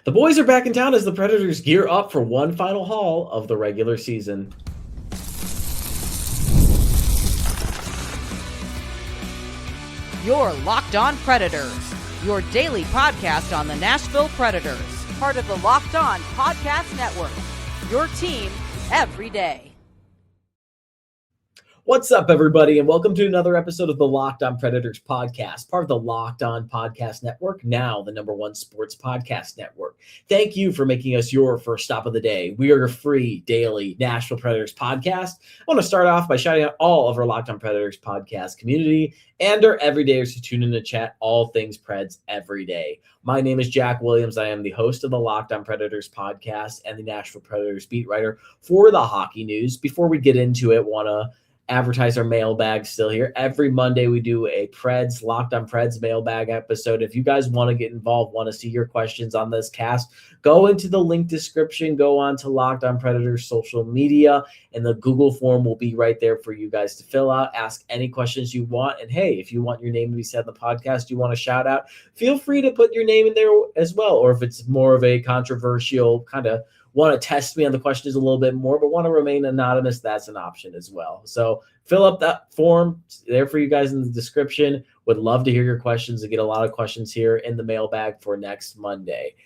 The boys are back in town as the Predators gear up for one final haul of the regular season. You're Locked On Predators, your daily podcast on the Nashville Predators, part of the Locked On Podcast Network, your team every day. What's up, everybody, and welcome to another episode of the Locked On Predators podcast, part of the Locked On Podcast Network, now the #1 sports podcast network. Thank you for making us your first stop of the day. We are your free daily Nashville Predators podcast. I want to start off by shouting out all of our Locked On Predators podcast community and our everydayers who tune in to chat all things Preds every day. My name is Jack Williams. I am the host of the Locked On Predators podcast and the Nashville Predators beat writer for the hockey news. Before we get into it, want to advertise our mailbag still here. Every Monday we do a Preds, Locked On Preds mailbag episode. If you guys want to get involved, want to see your questions on this cast, go into the link description, go on to Locked On Predators social media, and the Google form will be right there for you guys to fill out, ask any questions you want. And hey, if you want your name to be said in the podcast, you want a shout out, feel free to put your name in there as well. Or if it's more of a controversial kind of want to test me on the questions a little bit more, but want to remain anonymous, that's an option as well. So fill up that form there for you guys in the description. Would love to hear your questions and get a lot of questions here in the mailbag for next Monday.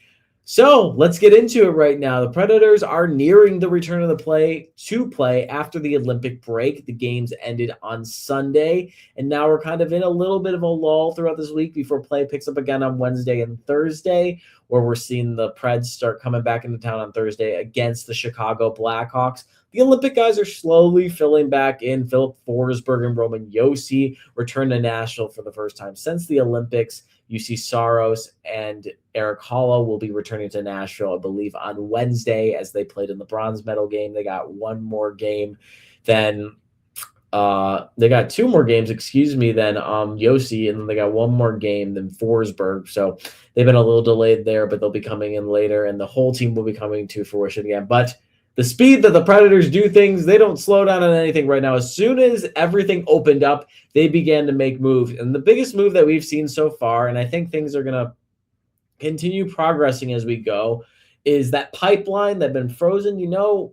So let's get into it right now. The Predators are nearing the return of the play after the Olympic break. The games ended on Sunday, and now we're kind of in a little bit of a lull throughout this week before play picks up again on Wednesday and Thursday, where we're seeing the Preds start coming back into town on Thursday against the Chicago Blackhawks. The Olympic guys are slowly filling back in. Filip, Forsberg, and Josi return to Nashville for the first time since the Olympics. You see Saros and Erik Haula will be returning to Nashville, I believe, on Wednesday as they played in the bronze medal game. They got one more game than they got two more games, than Josi, and then they got one more game than Forsberg. So they've been a little delayed there, but they'll be coming in later, and the whole team will be coming to fruition again. But the speed that the Predators do things, they don't slow down on anything right now. As soon as everything opened up, they began to make moves. And the biggest move that we've seen so far, and I think things are going to continue progressing as we go, is that pipeline that's been frozen,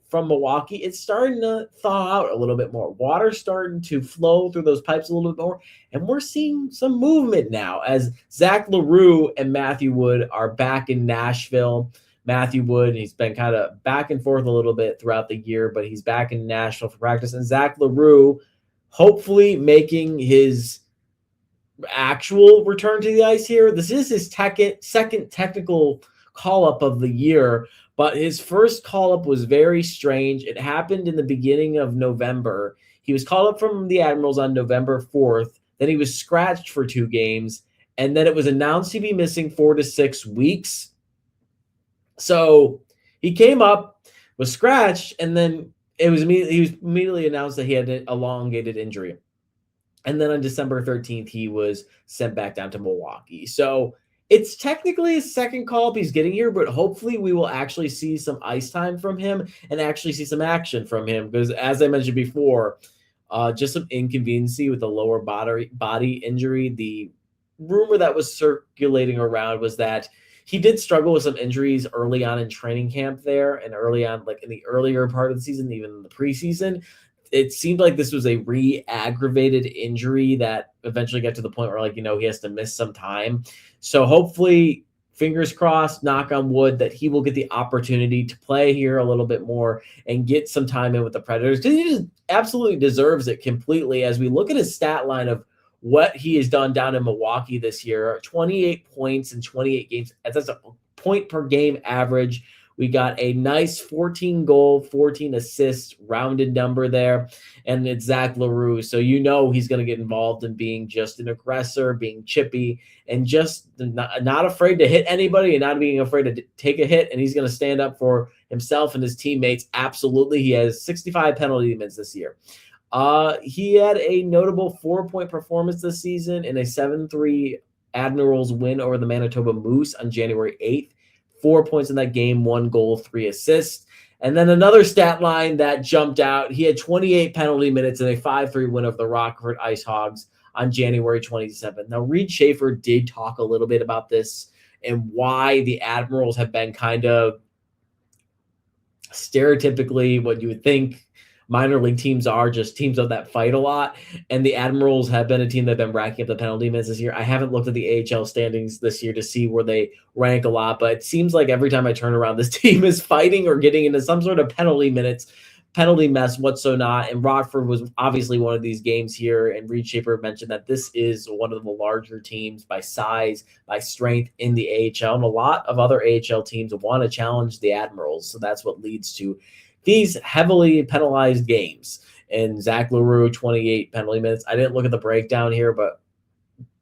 from Milwaukee. It's starting to thaw out a little bit more. Water's starting to flow through those pipes a little bit more. And we're seeing some movement now as Zach LaRue and Matthew Wood are back in Nashville. Matthew Wood, he's been kind of back and forth a little bit throughout the year, but he's back in Nashville for practice. And Zach LaRue hopefully making his actual return to the ice here. This is his second technical call-up of the year, but his first call-up was very strange. It happened in the beginning of November. He was called up from the Admirals on November 4th. Then he was scratched for 2 games, and then it was announced he'd be missing 4 to 6 weeks. So he came up, was scratched, and then he was immediately announced that he had an elongated injury. And then on December 13th, he was sent back down to Milwaukee. So it's technically his second call-up he's getting here, but hopefully we will actually see some ice time from him and actually see some action from him. Because as I mentioned before, just some inconveniency with the lower body injury. The rumor that was circulating around was that he did struggle with some injuries early on in training camp there and early on, like in the earlier part of the season, even in the preseason. It seemed like this was a re-aggravated injury that eventually got to the point where, he has to miss some time. So hopefully, fingers crossed, knock on wood, that he will get the opportunity to play here a little bit more and get some time in with the Predators. Because he just absolutely deserves it completely. As we look at his stat line of what he has done down in Milwaukee this year, 28 points in 28 games. That's a point per game average. We got a nice 14 goal, 14 assist rounded number there. And it's Zach LaRue. So he's going to get involved in being just an aggressor, being chippy, and just not afraid to hit anybody and not being afraid to take a hit. And he's going to stand up for himself and his teammates. Absolutely. He has 65 penalty minutes this year. He had a notable 4-point performance this season in a 7-3 Admirals win over the Manitoba Moose on January 8th. 4 points in that game, 1 goal, 3 assists. And then another stat line that jumped out, he had 28 penalty minutes in a 5-3 win over the Rockford Ice Hogs on January 27th. Now, Reed Schaefer did talk a little bit about this and why the Admirals have been kind of stereotypically what you would think minor league teams are, just teams of that fight a lot. And the Admirals have been a team that have been racking up the penalty minutes this year. I haven't looked at the AHL standings this year to see where they rank a lot, but it seems like every time I turn around, this team is fighting or getting into some sort of penalty mess, whatso not. And Rockford was obviously one of these games here. And Reed Schaefer mentioned that this is one of the larger teams by size, by strength in the AHL. And a lot of other AHL teams want to challenge the Admirals. So that's what leads to these heavily penalized games. And Zach LaRue, 28 penalty minutes. I didn't look at the breakdown here, but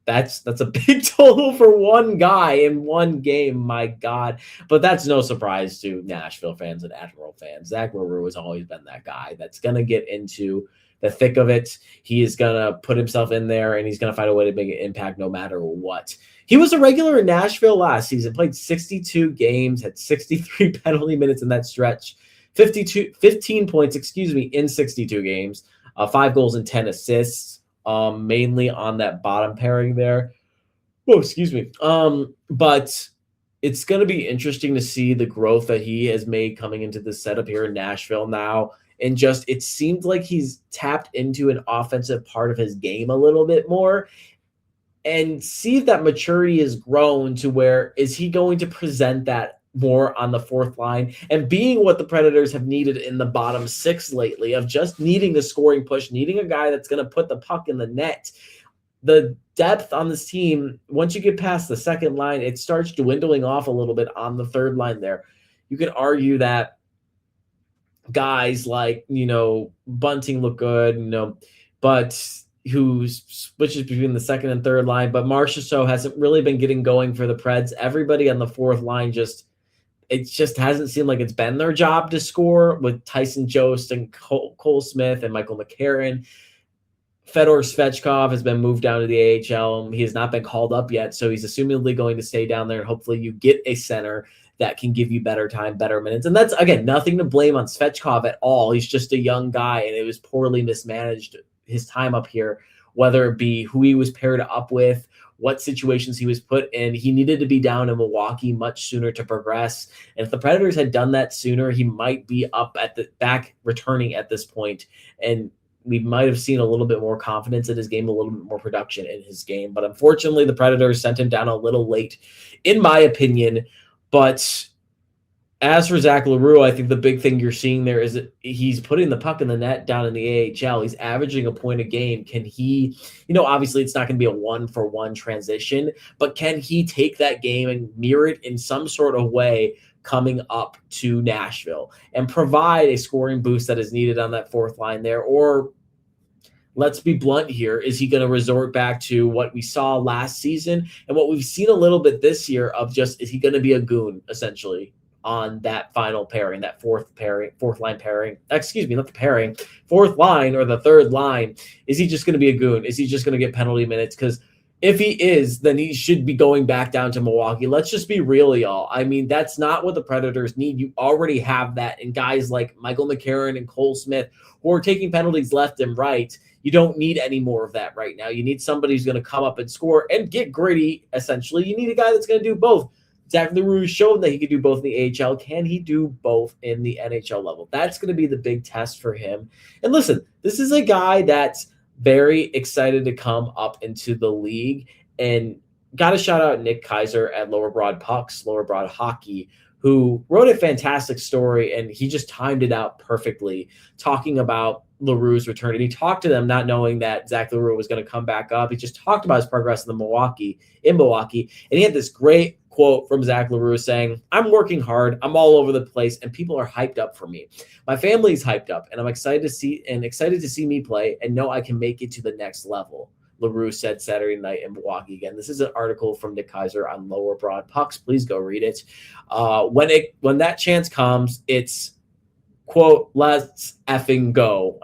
that's a big total for one guy in one game. My God. But that's no surprise to Nashville fans and Admiral fans. Zach LaRue has always been that guy that's going to get into the thick of it. He is going to put himself in there, and he's going to find a way to make an impact no matter what. He was a regular in Nashville last season, played 62 games, had 63 penalty minutes in that stretch. 15 points, in 62 games, 5 goals and 10 assists, mainly on that bottom pairing there. But it's going to be interesting to see the growth that he has made coming into the setup here in Nashville now. And just, it seems like he's tapped into an offensive part of his game a little bit more, and see if that maturity has grown to where is he going to present that more on the fourth line, and being what the Predators have needed in the bottom six lately, of just needing the scoring push, needing a guy that's going to put the puck in the net. The depth on this team, once you get past the second line, it starts dwindling off a little bit on the third line there. You could argue that guys like, Bunting look good, but who switches between the second and third line, but Marchessault hasn't really been getting going for the Preds. Everybody on the fourth line it just hasn't seemed like it's been their job to score, with Tyson Jost and Cole Smith and Michael McCarron. Fedor Svechkov has been moved down to the AHL. He has not been called up yet, so he's assumedly going to stay down there, and hopefully you get a center that can give you better time, better minutes. And that's, again, nothing to blame on Svechkov at all. He's just a young guy, and it was poorly mismanaged his time up here, whether it be who he was paired up with, what situations he was put in. He needed to be down in Milwaukee much sooner to progress. And if the Predators had done that sooner, he might be up at the back returning at this point, and we might have seen a little bit more confidence in his game, a little bit more production in his game. But unfortunately, the Predators sent him down a little late, in my opinion. But as for Zach LaRue, I think the big thing you're seeing there is that he's putting the puck in the net down in the AHL. He's averaging a point a game. Can he, obviously it's not going to be a one-for-one transition, but can he take that game and mirror it in some sort of way coming up to Nashville and provide a scoring boost that is needed on that fourth line there? Or let's be blunt here, is he going to resort back to what we saw last season and what we've seen a little bit this year of just, is he going to be a goon essentially on that final pairing, that fourth line pairing, fourth line or the third line? Is he just going to be a goon? Is he just going to get penalty minutes? Because if he is, then he should be going back down to Milwaukee. Let's just be real, y'all. I mean, that's not what the Predators need. You already have that in guys like Michael McCarron and Cole Smith, who are taking penalties left and right. You don't need any more of that right now. You need somebody who's going to come up and score and get gritty, essentially. You need a guy that's going to do both. Zach LaRue showed that he could do both in the AHL. Can he do both in the NHL level? That's going to be the big test for him. And listen, this is a guy that's very excited to come up into the league. And got to shout out Nick Kaiser at Lower Broad Pucks, Lower Broad Hockey, who wrote a fantastic story, and he just timed it out perfectly, talking about LaRue's return. And he talked to them not knowing that Zach LaRue was going to come back up. He just talked about his progress in Milwaukee. And he had this great quote from Zach LaRue saying, "I'm working hard. I'm all over the place, and people are hyped up for me. My family's hyped up, and I'm excited to see me play and know I can make it to the next level," LaRue said Saturday night in Milwaukee. Again, this is an article from Nick Kaiser on Lower Broad Pucks. Please go read it. When that chance comes, it's, quote, "Let's effing go."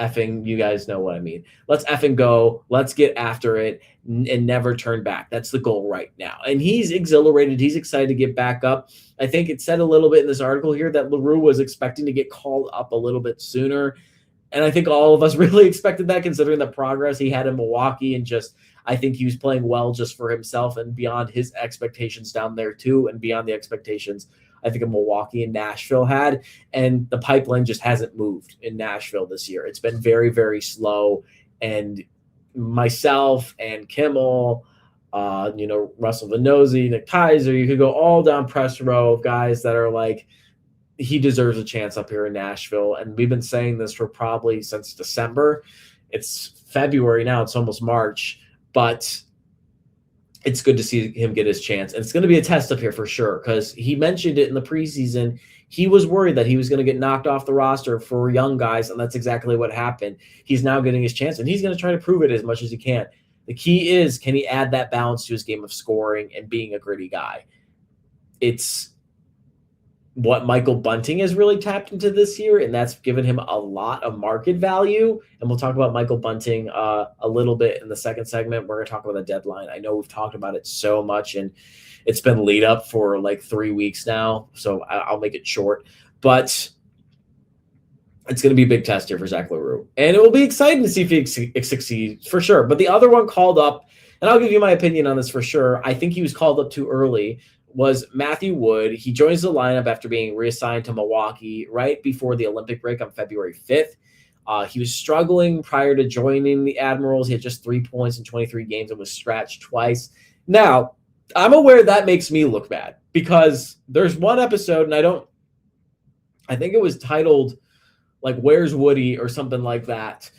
You guys know what I mean. Let's effing go. Let's get after it and never turn back. That's the goal right now. And he's exhilarated. He's excited to get back up. I think it said a little bit in this article here that LaRue was expecting to get called up a little bit sooner. And I think all of us really expected that, considering the progress he had in Milwaukee. And just, I think he was playing well just for himself and beyond his expectations down there too, and beyond the expectations I think of Milwaukee and Nashville had. And the pipeline just hasn't moved in Nashville this year. It's been very, very slow. And myself and Kimmel, Russell Vannozzi, Nick Kaiser, you could go all down press row of guys that are like, he deserves a chance up here in Nashville. And we've been saying this for probably since December. It's February now. It's almost March. But it's good to see him get his chance. And it's going to be a test up here for sure, because he mentioned it in the preseason. He was worried that he was going to get knocked off the roster for young guys, and that's exactly what happened. He's now getting his chance, and he's going to try to prove it as much as he can. The key is, can he add that balance to his game of scoring and being a gritty guy? It's what Michael Bunting has really tapped into this year, and that's given him a lot of market value. And we'll talk about Michael Bunting a little bit in the second segment. We're going to talk about the deadline. I know we've talked about it so much, and it's been lead up for like 3 weeks now, so I'll make it short. But it's going to be a big test here for Zach Leroux. And it will be exciting to see if he succeeds for sure. But the other one called up, and I'll give you my opinion on this for sure, I think he was called up too early, was Matthew Wood. He joins the lineup after being reassigned to Milwaukee right before the Olympic break on February 5th. He was struggling prior to joining the Admirals. He had just 3 points in 23 games and was scratched twice. Now, I'm aware that makes me look bad, because there's one episode, and I think it was titled like Where's Woody or something like that,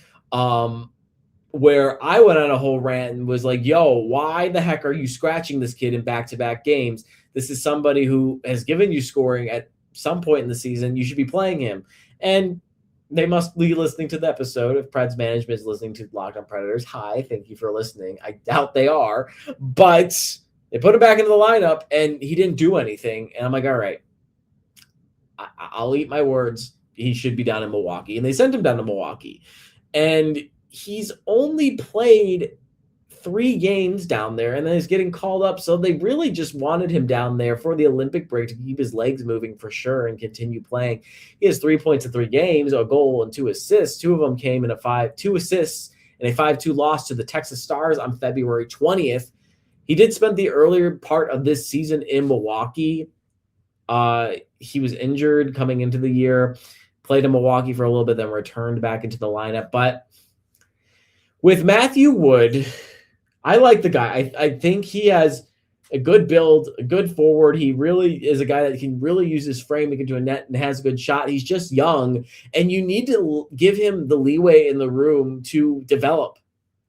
where I went on a whole rant and was like, yo, why the heck are you scratching this kid in back-to-back games? This is somebody who has given you scoring at some point in the season. You should be playing him. And they must be listening to the episode. If Preds management is listening to Locked On Predators, hi, thank you for listening. I doubt they are. But they put him back into the lineup, and he didn't do anything. And I'm like, all right, I'll eat my words. He should be down in Milwaukee. And they sent him down to Milwaukee. And he's only played 3 games down there, and then he's getting called up. So they really just wanted him down there for the Olympic break to keep his legs moving for sure and continue playing. He has 3 points in 3 games, a goal and 2 assists. 2 of them came in 2 assists and a 5-2 loss to the Texas Stars on February 20th. He did spend the earlier part of this season in Milwaukee. He was injured coming into the year, played in Milwaukee for a little bit, then returned back into the lineup. But with Matthew Wood, I like the guy. I think he has a good build, a good forward. He really is a guy that can really use his frame to get to a net and has a good shot. He's just young, and you need to give him the leeway in the room to develop.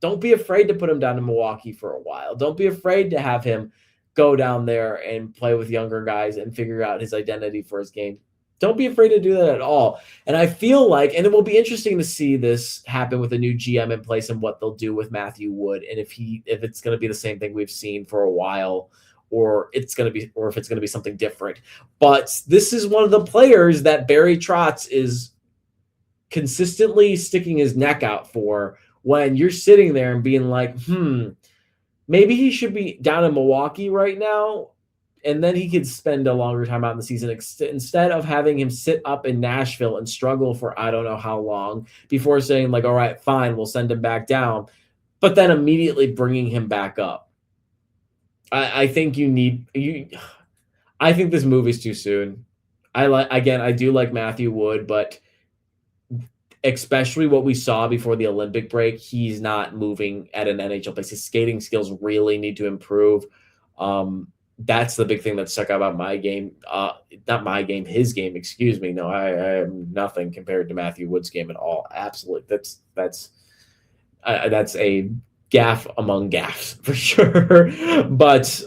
Don't be afraid to put him down to Milwaukee for a while. Don't be afraid to have him go down there and play with younger guys and figure out his identity for his game. Don't be afraid to do that at all. And I feel like, and it will be interesting to see this happen with a new GM in place and what they'll do with Matthew Wood, and if it's going to be the same thing we've seen for a while, or if it's going to be something different. But this is one of the players that Barry Trotz is consistently sticking his neck out for, when you're sitting there and being like, maybe he should be down in Milwaukee right now, and then he could spend a longer time out in the season instead of having him sit up in Nashville and struggle for I don't know how long before saying like, all right, fine, we'll send him back down, but then immediately bringing him back up. I think I think this move is too soon. I do like Matthew Wood, but especially what we saw before the Olympic break, he's not moving at an NHL pace. His skating skills really need to improve. That's the big thing that stuck out about my game. Not my game, his game, excuse me. No, I am nothing compared to Matthew Wood's game at all. Absolutely. That's a gaffe among gaffes for sure. But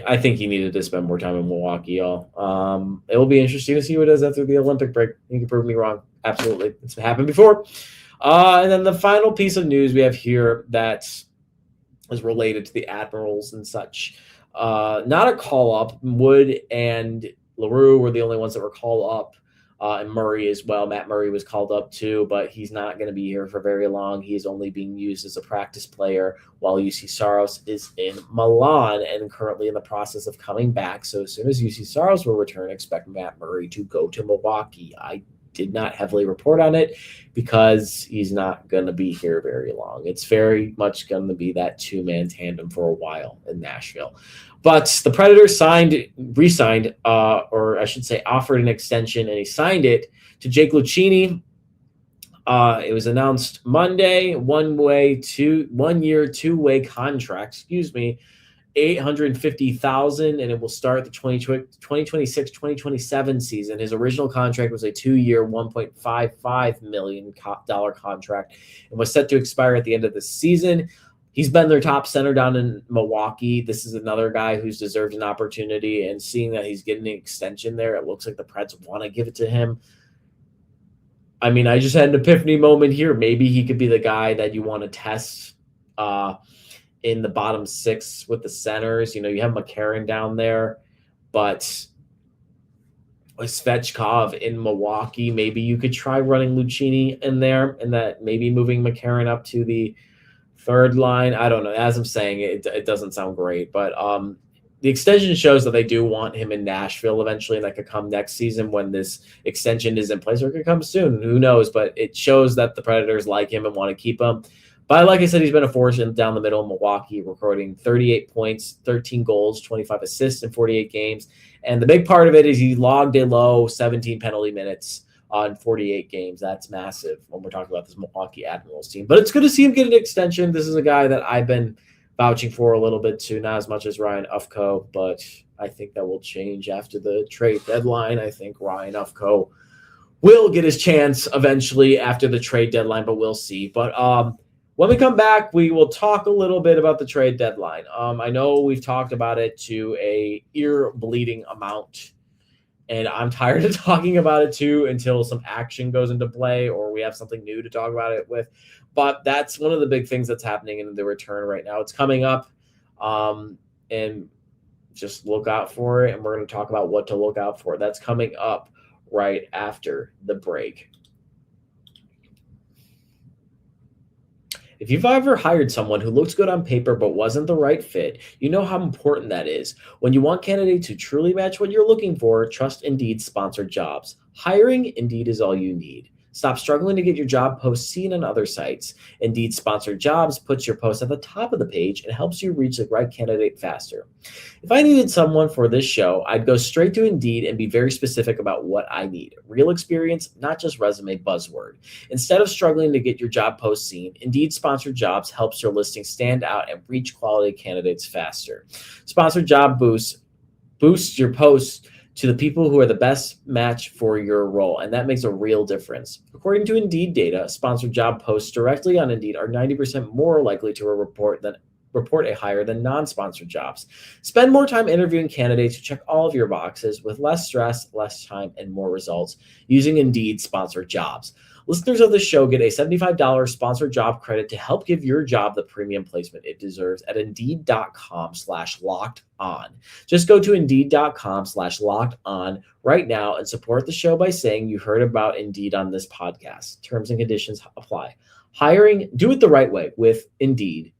I think he needed to spend more time in Milwaukee, y'all. It will be interesting to see what he does after the Olympic break. He can prove me wrong. Absolutely. It's happened before. And then the final piece of news we have here that is related to the Admirals and such. Not a call-up. Wood and Leroux were the only ones that were called up, and Murray as well. Matt Murray was called up too, but he's not going to be here for very long. He is only being used as a practice player while Juuse Saros is in Milan and currently in the process of coming back. So as soon as Juuse Saros will return, expect Matt Murray to go to Milwaukee. I did not heavily report on it because he's not going to be here very long. It's very much going to be that two-man tandem for a while in Nashville. But the Predators re-signed, or I should say offered an extension, and he signed it to Jake Luchini. It was announced Monday, 1 year, 2-way contract, $850,000, and it will start the 2026-2027 season. His original contract was a 2-year, $1.55 million contract and was set to expire at the end of the season. He's been their top center down in Milwaukee. This is another guy who's deserved an opportunity, and seeing that he's getting an extension there, it looks like the Preds want to give it to him. I mean, I just had an epiphany moment here. Maybe he could be the guy that you want to test in the bottom six with the centers. You have McCarron down there, but with Svechkov in Milwaukee, maybe you could try running Luchini in there, and that maybe moving McCarron up to the third line. I don't know. As I'm saying, it doesn't sound great, but the extension shows that they do want him in Nashville eventually, and that could come next season when this extension is in place, or it could come soon. Who knows? But it shows that the Predators like him and want to keep him. But like I said, he's been a force down the middle of Milwaukee, recording 38 points, 13 goals, 25 assists in 48 games. And the big part of it is he logged a low 17 penalty minutes on 48 games. That's massive when we're talking about this Milwaukee Admirals team. But it's good to see him get an extension. This is a guy that I've been vouching for a little bit too, not as much as Ryan Ufko, but I think that will change after the trade deadline. I think Ryan Ufko will get his chance eventually after the trade deadline, but we'll see. But when we come back, we will talk a little bit about the trade deadline. I know we've talked about it to a ear-bleeding amount, and I'm tired of talking about it too until some action goes into play or we have something new to talk about it with. But that's one of the big things that's happening in the return right now. It's coming up, and just look out for it. And we're going to talk about what to look out for. That's coming up right after the break. If you've ever hired someone who looks good on paper but wasn't the right fit, you know how important that is. When you want candidates who truly match what you're looking for, trust Indeed's sponsored jobs. Hiring Indeed is all you need. Stop struggling to get your job post seen on other sites. Indeed Sponsored Jobs puts your post at the top of the page and helps you reach the right candidate faster. If I needed someone for this show, I'd go straight to Indeed and be very specific about what I need. Real experience, not just resume buzzword. Instead of struggling to get your job post seen, Indeed Sponsored Jobs helps your listing stand out and reach quality candidates faster. Sponsored Job boosts your posts to the people who are the best match for your role, and that makes a real difference. According to Indeed data, sponsored job posts directly on Indeed are 90% more likely to report a hire than non-sponsored jobs. Spend more time interviewing candidates who check all of your boxes with less stress, less time, and more results using Indeed Sponsored Jobs. Listeners of the show get a $75 sponsored job credit to help give your job the premium placement it deserves at Indeed.com/locked-on. Just go to Indeed.com/locked-on right now and support the show by saying you heard about Indeed on this podcast. Terms and conditions apply. Hiring, do it the right way with Indeed.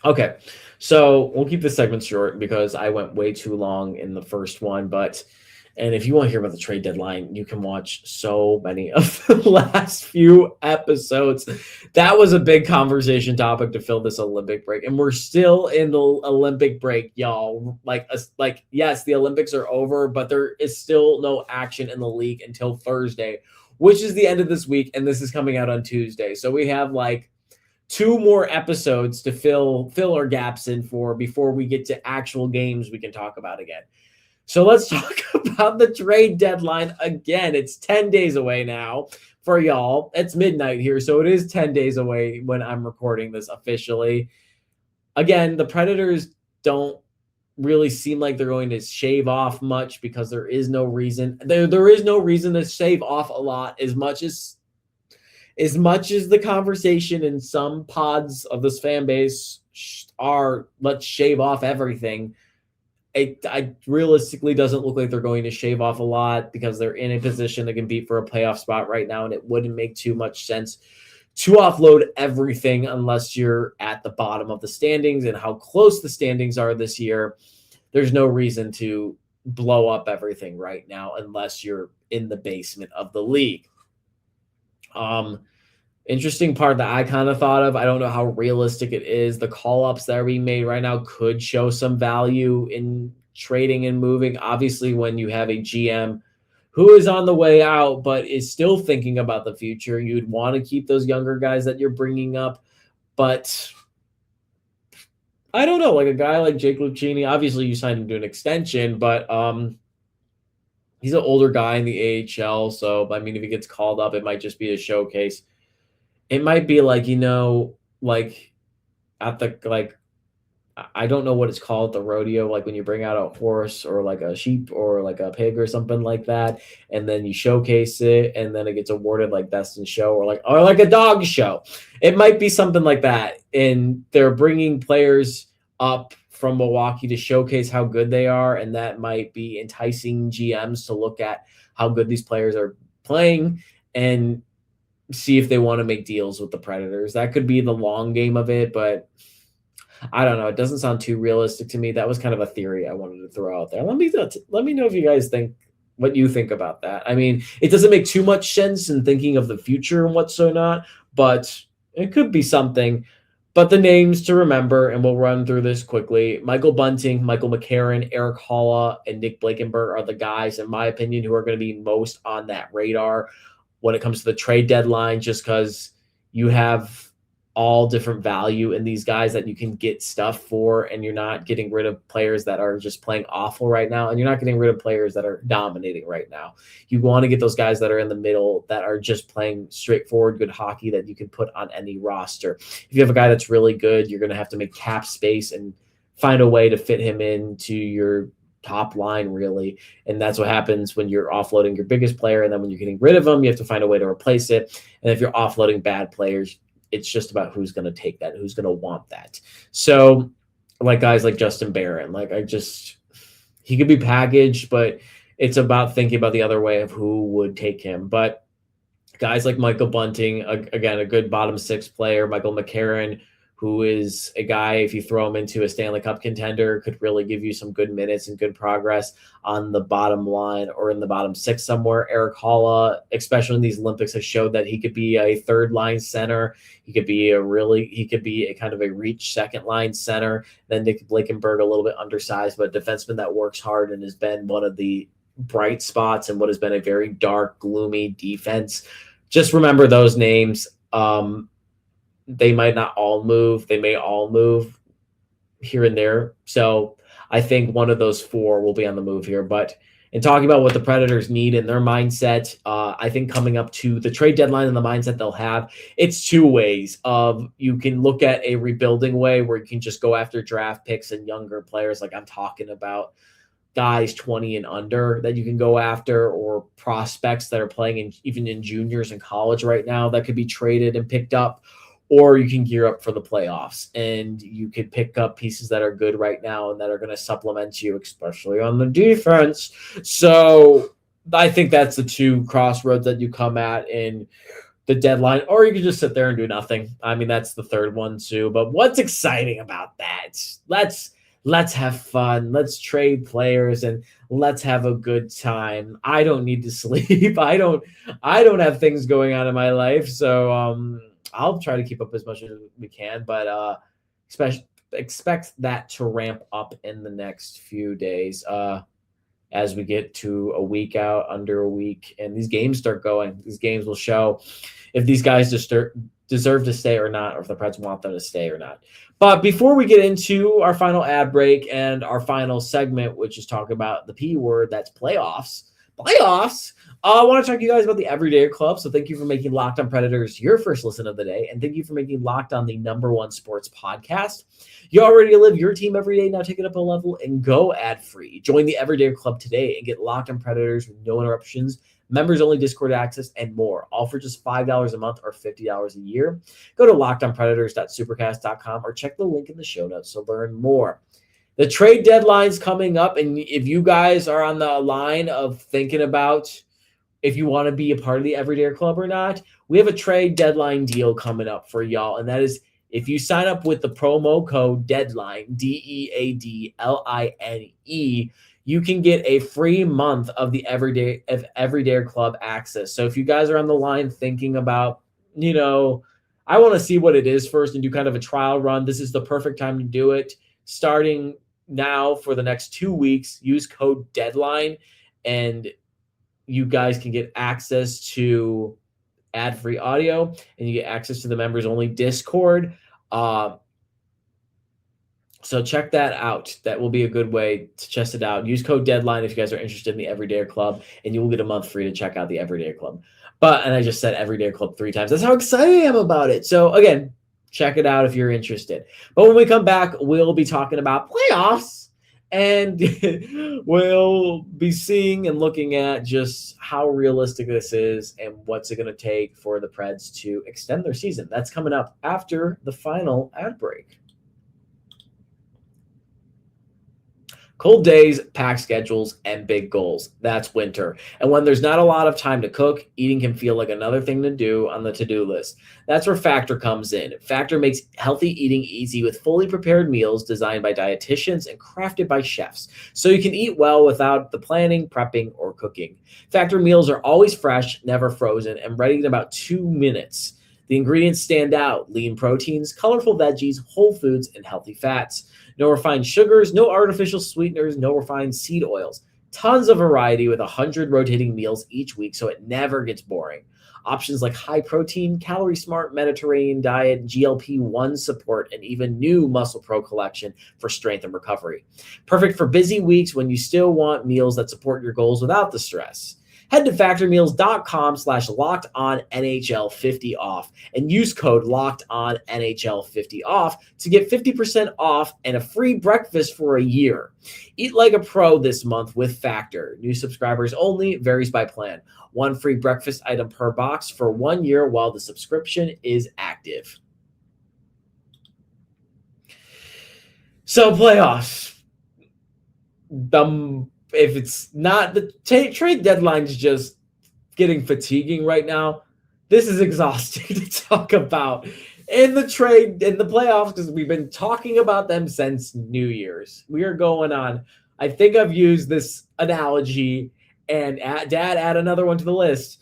Okay, so we'll keep this segment short because I went way too long in the first one, and if you want to hear about the trade deadline, you can watch so many of the last few episodes. That was a big conversation topic to fill this Olympic break. And we're still in the Olympic break, y'all. Yes, the Olympics are over, but there is still no action in the league until Thursday, which is the end of this week. And this is coming out on Tuesday. So we have 2 more episodes to fill our gaps in for before we get to actual games we can talk about again. So let's talk about the trade deadline again. It's 10 days away now for y'all. It's midnight here, so it is 10 days away when I'm recording this officially. Again, the Predators don't really seem like they're going to shave off much because there is no reason. There is no reason to shave off a lot as much as the conversation in some pods of this fan base are, let's shave off everything. It realistically doesn't look like they're going to shave off a lot because they're in a position to compete for a playoff spot right now, and it wouldn't make too much sense to offload everything unless you're at the bottom of the standings and how close the standings are this year. There's no reason to blow up everything right now unless you're in the basement of the league. Interesting part that I kind of thought of, I don't know how realistic it is. The call-ups that are being made right now could show some value in trading and moving. Obviously, when you have a GM who is on the way out but is still thinking about the future, you'd want to keep those younger guys that you're bringing up. But I don't know, like a guy like Jake Luchini, obviously you signed him to an extension, but he's an older guy in the AHL. So, I mean, if he gets called up, it might just be a showcase. It might be like, like at the, like, I don't know what it's called, the rodeo, like when you bring out a horse or like a sheep or like a pig or something like that, and then you showcase it, and then it gets awarded like best in show or like a dog show. It might be something like that. And they're bringing players up from Milwaukee to showcase how good they are, and that might be enticing GMs to look at how good these players are playing and see if they want to make deals with the Predators. That could be the long game of it, but I don't know. It doesn't sound too realistic to me. That was kind of a theory I wanted to throw out there. Let me know if you guys think what you think about that. I mean, it doesn't make too much sense in thinking of the future and what's so not, but it could be something. But the names to remember, and we'll run through this quickly: Michael Bunting, Michael McCarron, Erik Haula, and Nick Blankenburg are the guys, in my opinion, who are going to be most on that radar when it comes to the trade deadline, just because you have all different value in these guys that you can get stuff for, and you're not getting rid of players that are just playing awful right now, and you're not getting rid of players that are dominating right now. You want to get those guys that are in the middle, that are just playing straightforward, good hockey that you can put on any roster. If you have a guy that's really good, you're going to have to make cap space and find a way to fit him into your top line, really. And that's what happens when you're offloading your biggest player, and then when you're getting rid of them, you have to find a way to replace it. And if you're offloading bad players, it's just about who's going to take that, who's going to want that. So like guys like Justin Barron, he could be packaged, but it's about thinking about the other way of who would take him. But guys like Michael Bunting, again, a good bottom six player, Michael McCarron, who is a guy, if you throw him into a Stanley Cup contender, could really give you some good minutes and good progress on the bottom line or in the bottom six somewhere. Erik Haula, especially in these Olympics, has showed that he could be a third line center. He could be a kind of a reach second line center. Then Nick Blankenburg, a little bit undersized, but a defenseman that works hard and has been one of the bright spots in what has been a very dark, gloomy defense. Just remember those names. They might not all move. They may all move here and there. So I think one of those four will be on the move here. But in talking about what the Predators need in their mindset, I think coming up to the trade deadline and the mindset they'll have, it's two ways. You can look at a rebuilding way where you can just go after draft picks and younger players, like I'm talking about guys 20 and under that you can go after, or prospects that are playing even in juniors in college right now that could be traded and picked up. Or you can gear up for the playoffs, and you could pick up pieces that are good right now and that are going to supplement you, especially on the defense. So I think that's the two crossroads that you come at in the deadline, or you can just sit there and do nothing. I mean, that's the third one too. But what's exciting about that? Let's have fun. Let's trade players and let's have a good time. I don't need to sleep. I don't have things going on in my life. So, I'll try to keep up as much as we can, but expect that to ramp up in the next few days as we get to a week out, under a week, and these games start going. These games will show if these guys deserve to stay or not, or if the Preds want them to stay or not. But before we get into our final ad break and our final segment, which is talking about the P word, that's playoffs, I want to talk to you guys about the Everyday Club. So thank you for making Locked On Predators your first listen of the day. And thank you for making Locked On the #1 sports podcast. You already live your team every day. Now take it up a level and go ad-free. Join the Everyday Club today and get Locked On Predators with no interruptions, members-only Discord access, and more. All for just $5 a month or $50 a year. Go to lockedonpredators.supercast.com or check the link in the show notes to learn more. The trade deadline's coming up, and if you guys are on the line of thinking about if you want to be a part of the Everyday Club or not, we have a trade deadline deal coming up for y'all, and that is If you sign up with the promo code DEADLINE, DEADLINE, you can get a free month of the Everyday Club access. So if you guys are on the line thinking about, I want to see what it is first and do kind of a trial run, this is the perfect time to do it. Starting now for the next 2 weeks, use code DEADLINE, and you guys can get access to ad-free audio, and you get access to the members-only Discord. So check that out. That will be a good way to test it out. Use code DEADLINE if you guys are interested in the Everyday Club, and you will get a month free to check out the Everyday Club. And I just said Everyday Club 3 times. That's how excited I am about it. So again, check it out if you're interested. But when we come back, we'll be talking about playoffs. And we'll be seeing and looking at just how realistic this is and what's it going to take for the Preds to extend their season. That's coming up after the final ad break. Cold days, packed schedules, and big goals. That's winter. And when there's not a lot of time to cook, eating can feel like another thing to do on the to-do list. That's where Factor comes in. Factor makes healthy eating easy with fully prepared meals designed by dietitians and crafted by chefs, so you can eat well without the planning, prepping, or cooking. Factor meals are always fresh, never frozen, and ready in about 2 minutes. The ingredients stand out: lean proteins, colorful veggies, whole foods, and healthy fats. No refined sugars, no artificial sweeteners, no refined seed oils. Tons of variety with 100 rotating meals each week, so it never gets boring. Options like high protein, calorie smart Mediterranean diet, GLP-1 support, and even new Muscle Pro collection for strength and recovery. Perfect for busy weeks when you still want meals that support your goals without the stress. Head to factormeals.com/LockedOnNHL50 off and use code LockedOnNHL50 off to get 50% off and a free breakfast for a year. Eat like a pro this month with Factor. New subscribers only, varies by plan. One free breakfast item per box for 1 year while the subscription is active. So playoffs. If it's not, the trade deadline is just getting fatiguing right now. This is exhausting to talk about in the playoffs, because we've been talking about them since New Year's. We are going on. I think I've used this analogy, and Dad add another one to the list.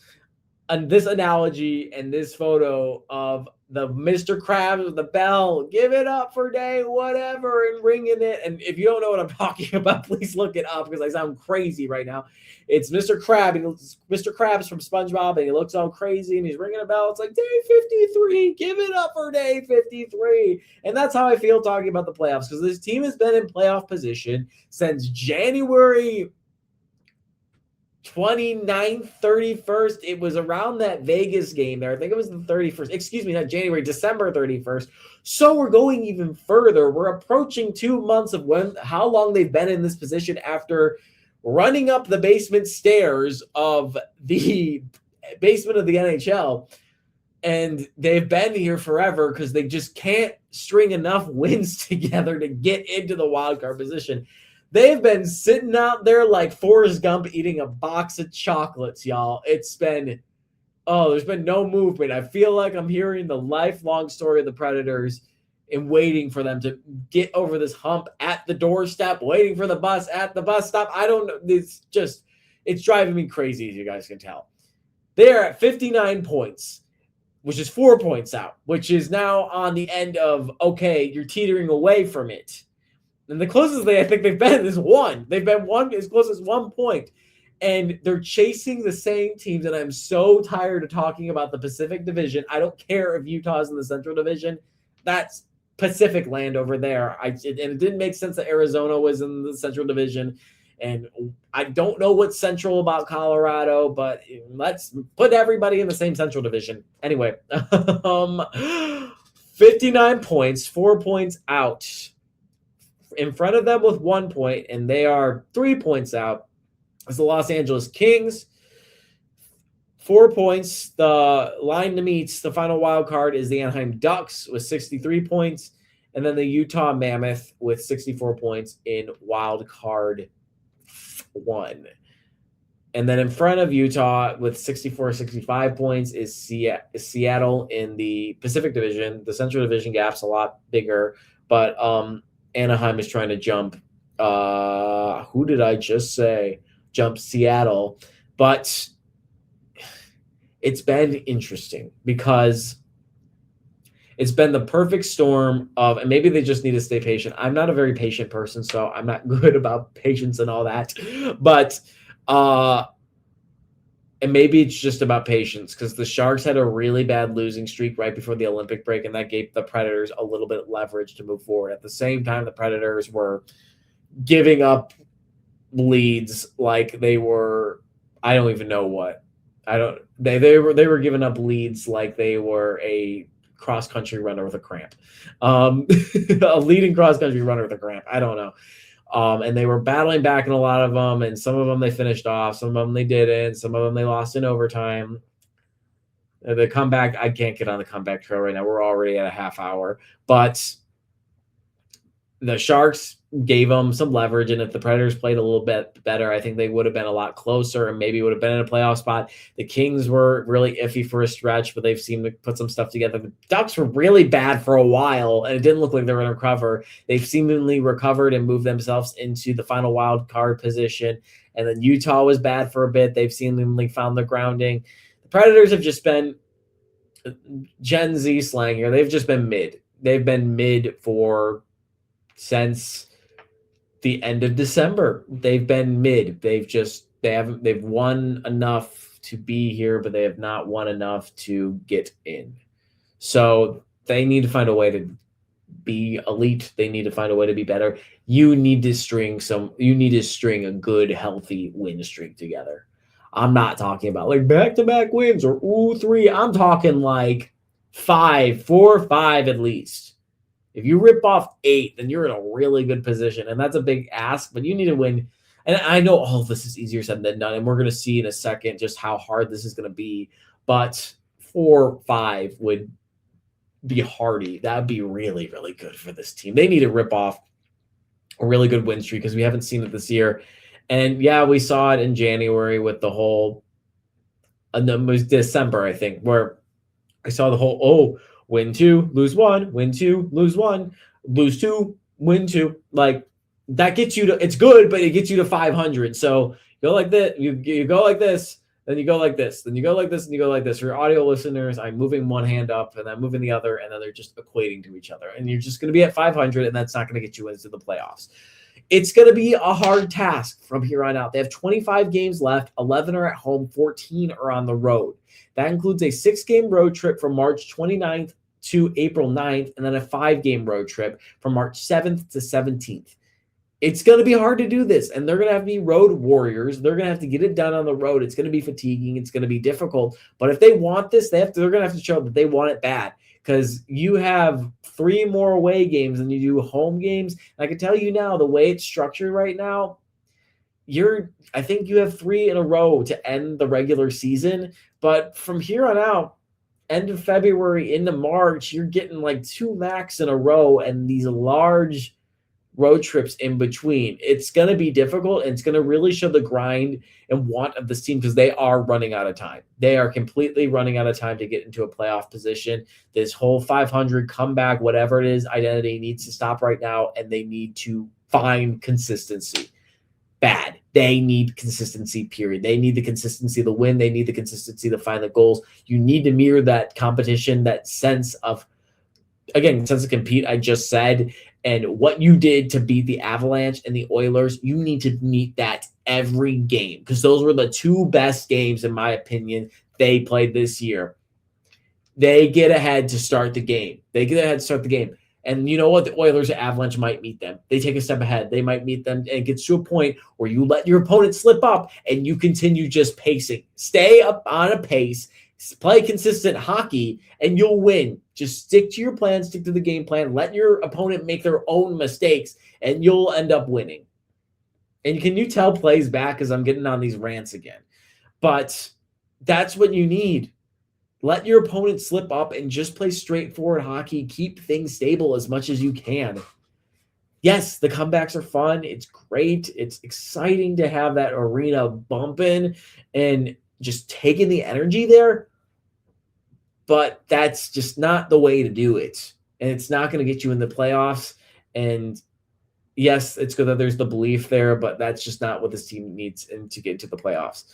And this analogy and this photo of the Mr. Krabs with the bell, give it up for day whatever, and ringing it. And if you don't know what I'm talking about, please look it up because I sound crazy right now. It's Mr. Krabs from SpongeBob, and he looks all crazy and he's ringing a bell. It's like day 53, give it up for day 53. And that's how I feel talking about the playoffs, because this team has been in playoff position since January 29th, 31st. It was around that Vegas game there. I think it was the 31st. Excuse me, not January, December 31st. So we're going even further. We're approaching 2 months of how long they've been in this position after running up the basement stairs of the basement of the NHL. And they've been here forever because they just can't string enough wins together to get into the wild card position. They've been sitting out there like Forrest Gump eating a box of chocolates, y'all. There's been no movement. I feel like I'm hearing the lifelong story of the Predators and waiting for them to get over this hump at the doorstep, waiting for the bus at the bus stop. I don't know. It's driving me crazy, as you guys can tell. They are at 59 points, which is 4 points out, which is now on the end of, okay, you're teetering away from it. And the closest I think they've been is 1. They've been as close as 1 point. And they're chasing the same teams. And I'm so tired of talking about the Pacific Division. I don't care if Utah's in the Central Division. That's Pacific land over there. And it didn't make sense that Arizona was in the Central Division. And I don't know what's central about Colorado, but let's put everybody in the same Central Division. Anyway, 59 points, 4 points out. In front of them with 1 point, and they are 3 points out, is the Los Angeles Kings. 4 points. The line to meet the final wild card is the Anaheim Ducks with 63 points, and then the Utah Mammoth with 64 points in wild card 1. And then in front of Utah with 64, 65 points is Seattle in the Pacific Division. The Central Division gap's a lot bigger, but Anaheim is trying to jump. Who did I just say? Jump Seattle. But it's been interesting because it's been the perfect storm of, and maybe they just need to stay patient. I'm not a very patient person, so I'm not good about patience and all that. But and maybe it's just about patience because the Sharks had a really bad losing streak right before the Olympic break, and that gave the Predators a little bit of leverage to move forward. At the same time, the Predators were giving up leads like they were, I don't even know what. They were giving up leads like they were a cross-country runner with a cramp. A leading cross-country runner with a cramp. I don't know. And they were battling back in a lot of them, and some of them they finished off, some of them they didn't, some of them they lost in overtime. The comeback, I can't get on the comeback trail right now. We're already at a half hour. But the Sharks gave them some leverage, and if the Predators played a little bit better, I think they would have been a lot closer and maybe would have been in a playoff spot. The Kings were really iffy for a stretch, but they've seemed to put some stuff together. The Ducks were really bad for a while, and it didn't look like they were going to recover. They've seemingly recovered and moved themselves into the final wild card position. And then Utah was bad for a bit. They've seemingly found the grounding. The Predators have just been Gen Z slang here. They've just been mid. They've been mid since the end of December. They've been mid. They've won enough to be here, but they have not won enough to get in. So they need to find a way to be elite. They need to find a way to be better. You need to string a good, healthy win streak together. I'm not talking about like back-to-back wins or 3. I'm talking like 4 or 5 at least. If you rip off 8, then you're in a really good position. And that's a big ask, but you need to win. And I know all this is easier said than done. And we're going to see in a second just how hard this is going to be. But 4 or 5 would be hardy. That would be really, really good for this team. They need to rip off a really good win streak because we haven't seen it this year. And yeah, we saw it in January with the whole, it was December, I think, where I saw the whole, win 2, lose 1, win 2, lose 1, lose 2, win 2. Like that gets you to, it's good, but it gets you to 500. So you go like this, you go like this, then you go like this, then you go like this, and you go like this. For your audio listeners, I'm moving one hand up and I'm moving the other, and then they're just equating to each other. And you're just going to be at 500, and that's not going to get you into the playoffs. It's going to be a hard task from here on out. They have 25 games left. 11 are at home. 14 are on the road. That includes a 6-game road trip from March 29th to April 9th, and then a 5-game road trip from March 7th to 17th. It's going to be hard to do this, and they're going to have to be road warriors. They're going to have to get it done on the road. It's going to be fatiguing. It's going to be difficult. But if they want this, they're going to have to show that they want it bad, because you have 3 more away games than you do home games. And I can tell you now, the way it's structured right now, I think you have 3 in a row to end the regular season. But from here on out, end of February into March, you're getting like 2 max in a row and these large road trips in between. It's going to be difficult, and it's going to really show the grind and want of this team because they are running out of time. They are completely running out of time to get into a playoff position. This whole 500 comeback, whatever it is, identity needs to stop right now, and they need to find consistency. Bad. They need consistency, period. They need the consistency to win. They need the consistency to find the goals. You need to mirror that competition, that sense of compete, I just said, and what you did to beat the Avalanche and the Oilers. You need to meet that every game because those were the 2 best games, in my opinion, they played this year. They get ahead to start the game. And you know what? The Oilers and Avalanche might meet them. They take a step ahead. They might meet them, and it gets to a point where you let your opponent slip up and you continue just pacing. Stay up on a pace, play consistent hockey, and you'll win. Just stick to your plan, stick to the game plan. Let your opponent make their own mistakes, and you'll end up winning. And can you tell plays back because I'm getting on these rants again? But that's what you need. Let your opponent slip up and just play straightforward hockey. Keep things stable as much as you can. yes, the comebacks are fun. It's great. It's exciting to have that arena bumping and just taking the energy there. But that's just not the way to do it. And it's not going to get you in the playoffs. And yes, it's good that there's the belief there, but that's just not what this team needs to get to the playoffs.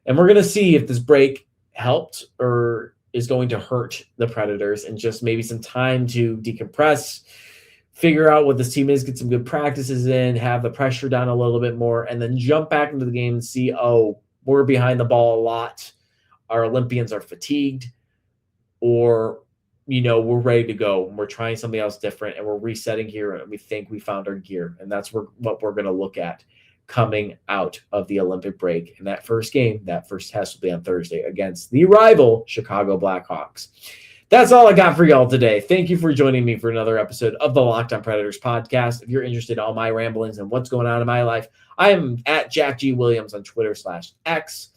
And we're going to see if this break helped or is going to hurt the Predators, and just maybe some time to decompress, figure out what this team is, get some good practices in, have the pressure down a little bit more, and then jump back into the game and see, oh, we're behind the ball a lot. Our Olympians are fatigued, or, we're ready to go. We're trying something else different, and we're resetting here, and we think we found our gear. And that's what we're going to look at coming out of the Olympic break. And that first game, that first test will be on Thursday against the rival Chicago Blackhawks. That's all I got for y'all today. Thank you for joining me for another episode of the Locked On Predators podcast. If you're interested in all my ramblings and what's going on in my life, I am at Jack G. Williams on Twitter/X.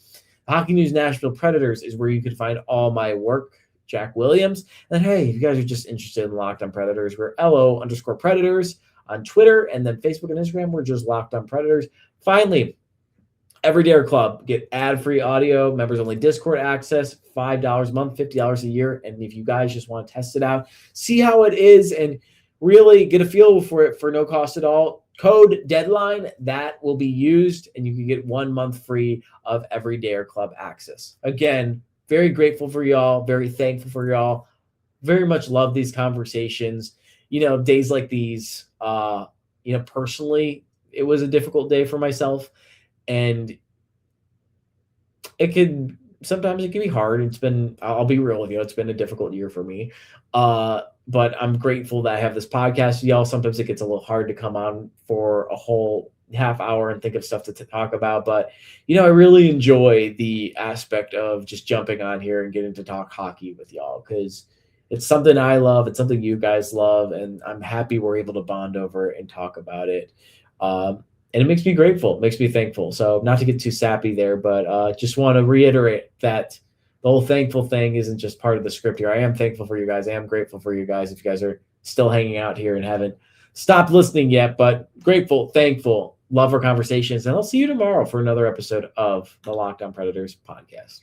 Hockey News Nashville Predators is where you can find all my work, Jack Williams. And hey, if you guys are just interested in Locked On Predators, we're LO_Predators on Twitter, and then Facebook and Instagram, we're just Locked On Predators. Finally, Every Dare Club, get ad-free audio, members-only Discord access, $5 a month, $50 a year. And if you guys just want to test it out, see how it is, and really get a feel for it for no cost at all, code DEADLINE, that will be used, and you can get 1 month free of Every Dare Club access. Again, very grateful for y'all, very thankful for y'all, very much love these conversations. Days like these, personally, it was a difficult day for myself, and sometimes it can be hard. I'll be real with you, it's been a difficult year for me. But I'm grateful that I have this podcast. Y'all, sometimes it gets a little hard to come on for a whole half hour and think of stuff to talk about. But, I really enjoy the aspect of just jumping on here and getting to talk hockey with y'all, because it's something I love. It's something you guys love. And I'm happy we're able to bond over it and talk about it. And it makes me grateful. It makes me thankful. So not to get too sappy there, but just want to reiterate that the whole thankful thing isn't just part of the script here. I am thankful for you guys. I am grateful for you guys. If you guys are still hanging out here and haven't stopped listening yet, but grateful, thankful, love our conversations. And I'll see you tomorrow for another episode of the Locked On Predators podcast.